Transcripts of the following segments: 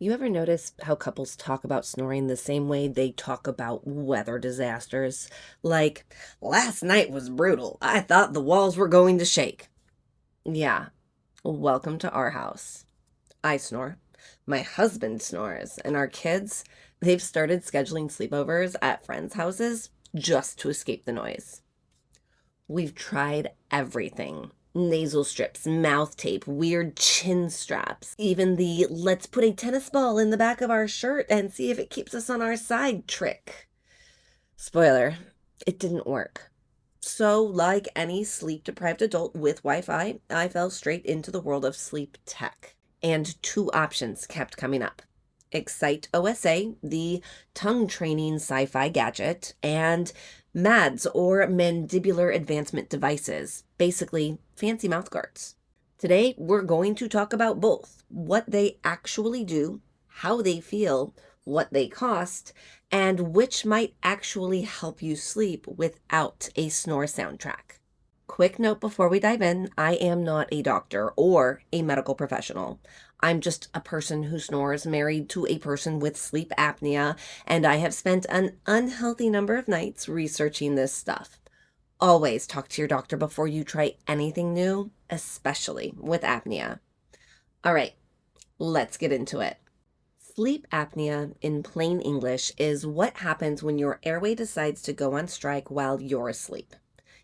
You ever notice how couples talk about snoring the same way they talk about weather disasters? Like, last night was brutal. I thought the walls were going to shake. Yeah, welcome to our house. I snore. My husband snores. And our kids, they've started scheduling sleepovers at friends' houses just to escape the noise. We've tried everything. Nasal strips, mouth tape, weird chin straps, even the let's put a tennis ball in the back of our shirt and see if it keeps us on our side trick. Spoiler, it didn't work. So, like any sleep deprived adult with Wi Fi, I fell straight into the world of sleep tech. And two options kept coming up: eXciteOSA, the tongue training sci fi gadget, and MADS, or Mandibular Advancement Devices, basically fancy mouthguards. Today, we're going to talk about both: what they actually do, how they feel, what they cost, and which might actually help you sleep without a snore soundtrack. Quick note before we dive in: I am not a doctor or a medical professional. I'm just a person who snores, married to a person with sleep apnea, and I have spent an unhealthy number of nights researching this stuff. Always talk to your doctor before you try anything new, especially with apnea. All right, let's get into it. Sleep apnea, in plain English, is what happens when your airway decides to go on strike while you're asleep.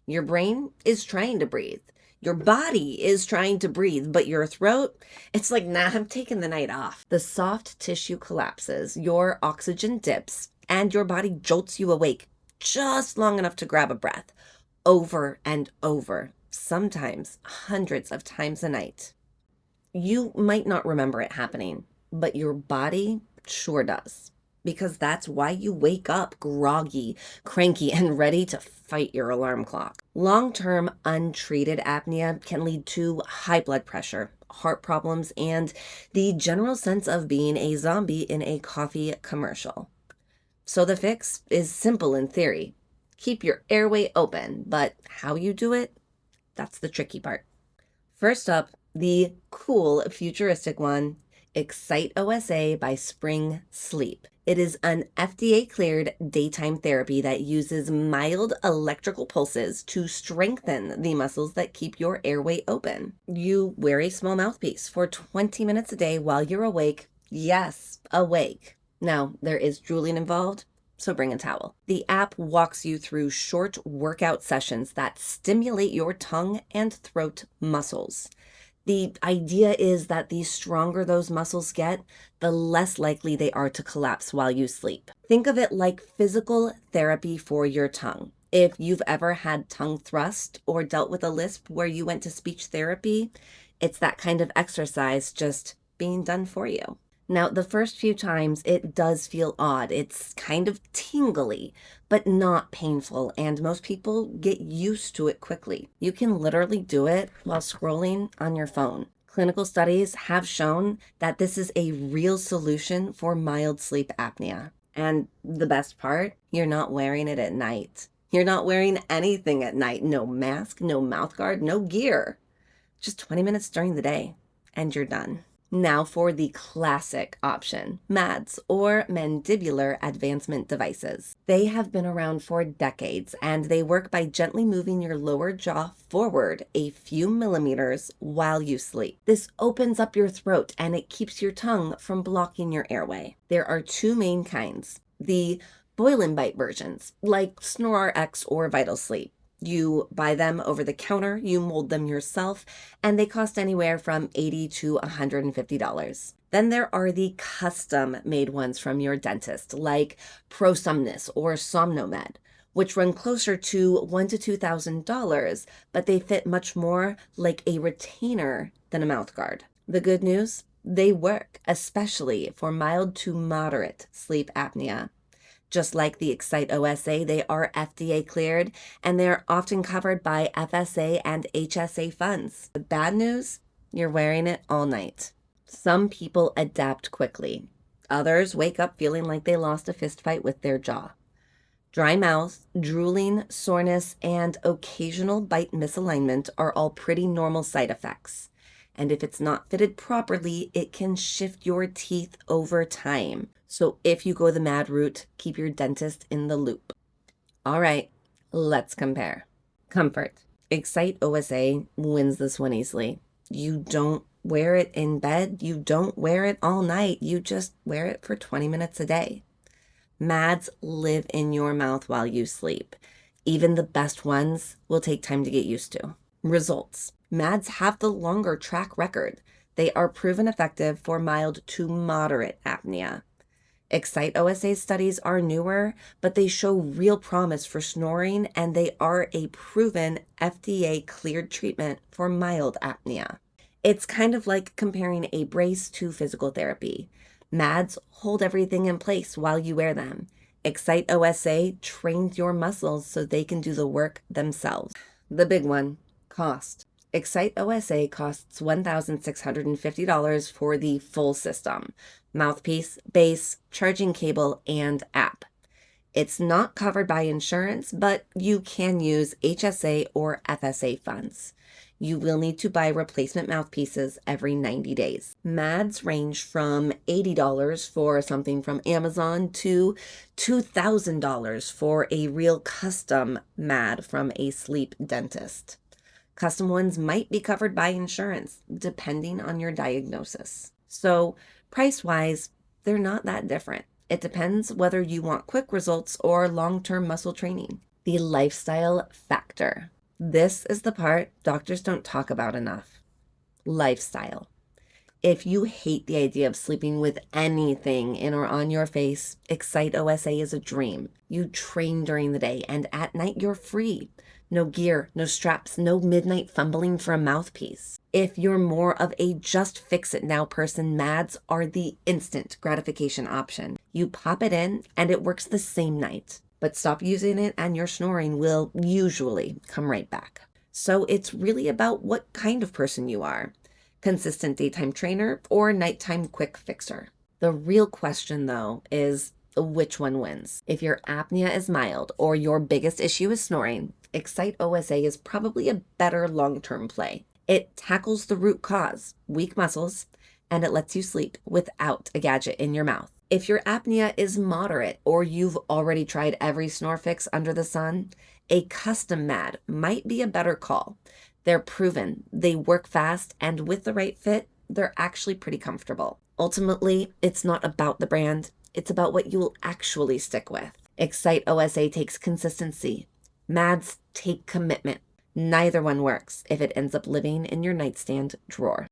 Your brain is trying to breathe. Your body is trying to breathe, but your throat, it's like, nah, I'm taking the night off. The soft tissue collapses, your oxygen dips, and your body jolts you awake just long enough to grab a breath, over and over, sometimes hundreds of times a night. You might not remember it happening, but your body sure does. Because that's why you wake up groggy, cranky, and ready to fight your alarm clock. Long-term untreated apnea can lead to high blood pressure, heart problems, and the general sense of being a zombie in a coffee commercial. So the fix is simple in theory: keep your airway open, but how you do it, that's the tricky part. First up, the cool futuristic one, eXciteOSA by Spring Sleep. It is an FDA-cleared daytime therapy that uses mild electrical pulses to strengthen the muscles that keep your airway open. You wear a small mouthpiece for 20 minutes a day while you're awake. Yes, awake. Now, there is drooling involved, so bring a towel. The app walks you through short workout sessions that stimulate your tongue and throat muscles. The idea is that the stronger those muscles get, the less likely they are to collapse while you sleep. Think of it like physical therapy for your tongue. If you've ever had tongue thrust or dealt with a lisp where you went to speech therapy, it's that kind of exercise just being done for you. Now, the first few times it does feel odd. It's kind of tingly, but not painful, and most people get used to it quickly. You can literally do it while scrolling on your phone. Clinical studies have shown that this is a real solution for mild sleep apnea. And the best part, you're not wearing it at night. You're not wearing anything at night. No mask, no mouthguard, no gear. Just 20 minutes during the day, and you're done. Now for the classic option, MADS, or Mandibular Advancement Devices. They have been around for decades, and they work by gently moving your lower jaw forward a few millimeters while you sleep. This opens up your throat, and it keeps your tongue from blocking your airway. There are two main kinds: the boil and bite versions, like SnoreRx or Vital Sleep. You buy them over the counter, you mold them yourself, and they cost anywhere from $80 to $150. Then there are the custom-made ones from your dentist, like ProSomnus or SomnoMed, which run closer to $1,000 to $2,000, but they fit much more like a retainer than a mouthguard. The good news? They work, especially for mild to moderate sleep apnea. Just like the eXciteOSA, they are FDA cleared, and they're often covered by FSA and HSA funds. The bad news? You're wearing it all night. Some people adapt quickly. Others wake up feeling like they lost a fist fight with their jaw. Dry mouth, drooling, soreness, and occasional bite misalignment are all pretty normal side effects. And if it's not fitted properly, it can shift your teeth over time. So if you go the mad route, keep your dentist in the loop. All right, let's compare. Comfort. eXciteOSA wins this one easily. You don't wear it in bed. You don't wear it all night. You just wear it for 20 minutes a day. Mads live in your mouth while you sleep. Even the best ones will take time to get used to. Results. Mads have the longer track record. They are proven effective for mild to moderate apnea. eXciteOSA studies are newer, but they show real promise for snoring, and they are a proven FDA-cleared treatment for mild apnea. It's kind of like comparing a brace to physical therapy. Mads hold everything in place while you wear them. eXciteOSA trains your muscles so they can do the work themselves. The big one, cost. eXciteOSA costs $1,650 for the full system: mouthpiece, base, charging cable, and app. It's not covered by insurance, but you can use HSA or FSA funds. You will need to buy replacement mouthpieces every 90 days. Mads range from $80 for something from Amazon to $2,000 for a real custom Mad from a sleep dentist. Custom ones might be covered by insurance, depending on your diagnosis. So, price-wise, they're not that different. It depends whether you want quick results or long-term muscle training. The lifestyle factor. This is the part doctors don't talk about enough. Lifestyle. If you hate the idea of sleeping with anything in or on your face, eXciteOSA is a dream. You train during the day, and at night you're free. No gear, no straps, no midnight fumbling for a mouthpiece. If you're more of a just fix it now person, Mads are the instant gratification option. You pop it in and it works the same night. But stop using it and your snoring will usually come right back. So it's really about what kind of person you are. Consistent daytime trainer or nighttime quick fixer. The real question though is which one wins? If your apnea is mild or your biggest issue is snoring, eXciteOSA is probably a better long-term play. It tackles the root cause, weak muscles, and it lets you sleep without a gadget in your mouth. If your apnea is moderate or you've already tried every snore fix under the sun, a custom Mad might be a better call. They're proven, they work fast, and with the right fit, they're actually pretty comfortable. Ultimately, it's not about the brand, it's about what you will actually stick with. eXciteOSA takes consistency. Mads take commitment. Neither one works if it ends up living in your nightstand drawer.